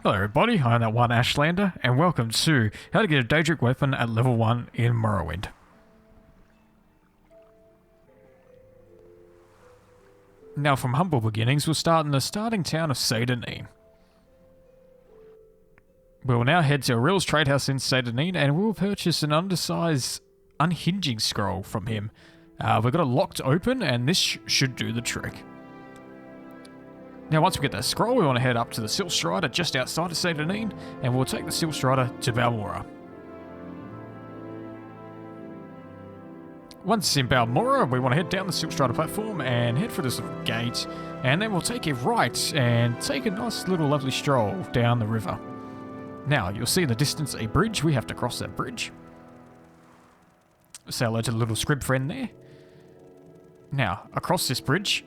Hello everybody, I'm ThatOneAshlander, and welcome to how to get a Daedric Weapon at level 1 in Morrowind. Now from humble beginnings, we'll start in the starting town of Daedric. We will now head to Aurel's trade house in Daedric, and we will purchase an undersized unhinging scroll from him. We've got it locked open, and this should do the trick. Now once we get that scroll, we want to head up to the Silt Strider just outside of Daedric, and we'll take the Silt Strider to Balmora. Once in Balmora, we want to head down the Silt Strider platform and head for this little gate, and then we'll take it right and take a nice little lovely stroll down the river. Now, you'll see in the distance a bridge. We have to cross that bridge. Say hello to the little scrib friend there. Now, across this bridge,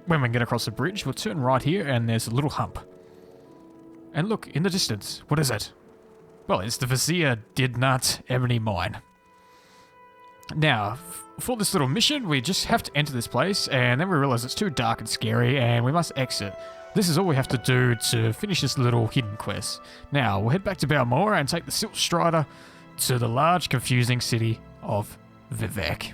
when we get across the bridge, we'll turn right here and there's a little hump. And look, in the distance, what is it? Well, it's the Vizier Didn't Ebony Mine. Now, for this little mission, we just have to enter this place, and then we realize it's too dark and scary, and we must exit. This is all we have to do to finish this little hidden quest. Now, we'll head back to Balmora and take the Silt Strider to the large, confusing city of Vivec.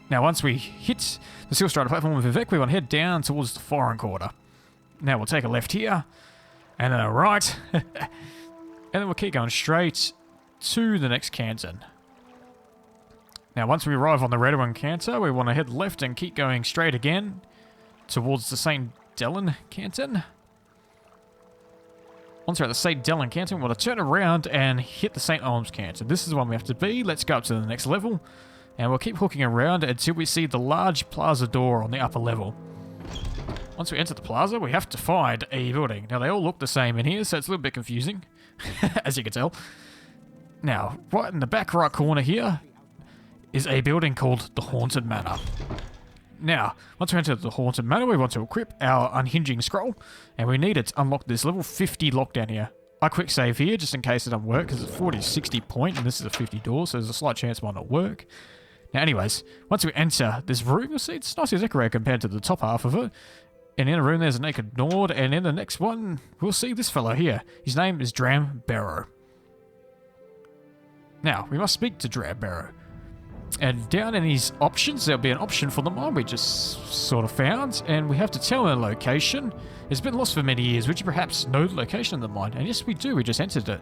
Now, once we hit the Silt Strider platform of Vivec, we want to head down towards the Foreign Quarter. Now, we'll take a left here, and then a right, and then we'll keep going straight to the next canton. Now, once we arrive on the Redwin Canton, we want to head left and keep going straight again towards the St. Delen Canton. Once we're at the St. Delen Canton, we want to turn around and hit the St. Olms Canton. This is the one we have to be. Let's go up to the next level. And we'll keep hooking around until we see the large plaza door on the upper level. Once we enter the plaza, we have to find a building. Now, they all look the same in here, so it's a little bit confusing, as you can tell. Now, right in the back right corner here is a building called the Haunted Manor. Now, once we enter the Haunted Manor, we want to equip our unhinging scroll, and we need it to unlock this level 50 lockdown here. I quick save here, just in case it doesn't work, because it's a 40-60 point, and this is a 50 door, so there's a slight chance it might not work. Now anyways, once we enter this room, you'll see it's nicely decorated compared to the top half of it. And in a room there's a naked Nord, and in the next one, we'll see this fellow here. His name is Dram Barrow. Now, we must speak to Dram Barrow. And down in his options, there'll be an option for the mine we just sort of found, and we have to tell him a location. It's been lost for many years. Would you perhaps know the location of the mine? And yes, we do. We just entered it.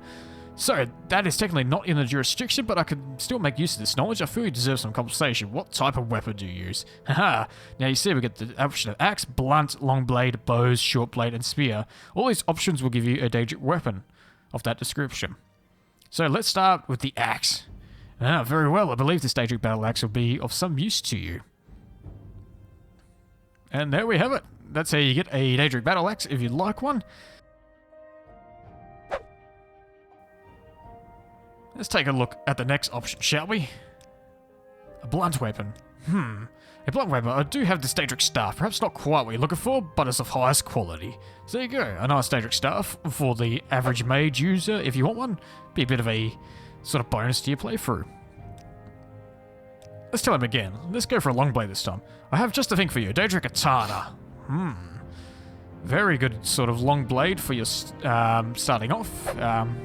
So, that is technically not in the jurisdiction, but I can still make use of this knowledge. I feel you deserve some compensation. What type of weapon do you use? Haha. Now you see we get the option of axe, blunt, long blade, bows, short blade, and spear. All these options will give you a Daedric weapon of that description. So let's start with the axe. Very well. I believe this Daedric battle axe will be of some use to you. And there we have it. That's how you get a Daedric battle axe if you'd like one. Let's take a look at the next option, shall we? A blunt weapon. A blunt weapon. I do have this Daedric staff. Perhaps not quite what you're looking for, but it's of highest quality. So there you go. A nice Daedric staff for the average mage user, if you want one. Be a bit of a sort of bonus to your playthrough. Let's tell him again. Let's go for a long blade this time. I have just the thing for you. Daedric Katana. Very good sort of long blade for your starting off.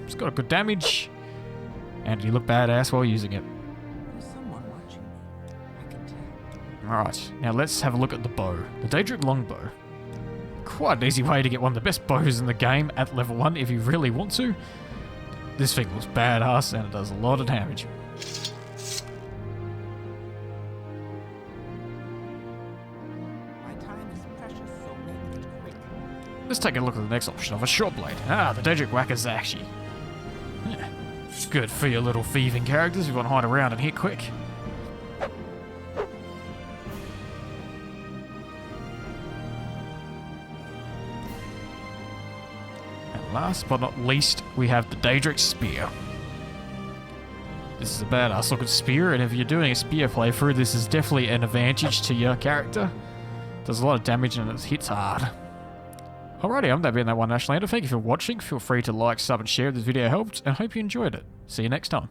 It's got a good damage. And you look badass while using it. There's someone watching me. I can tell. Alright, now let's have a look at the bow. The Daedric longbow. Quite an easy way to get one of the best bows in the game at level 1 if you really want to. This thing looks badass and it does a lot of damage. My time is precious, so make it quick. Let's take a look at the next option of a short blade. The Daedric Wakizashi. Good for your little thieving characters who want to hide around and hit quick. And last but not least, we have the Daedric Spear. This is a badass looking spear, and if you're doing a spear playthrough, this is definitely an advantage to your character. Does a lot of damage and it hits hard. Alrighty, I'm ThatOneAshlander. Thank you for watching. Feel free to like, sub, and share if this video helped, and hope you enjoyed it. See you next time.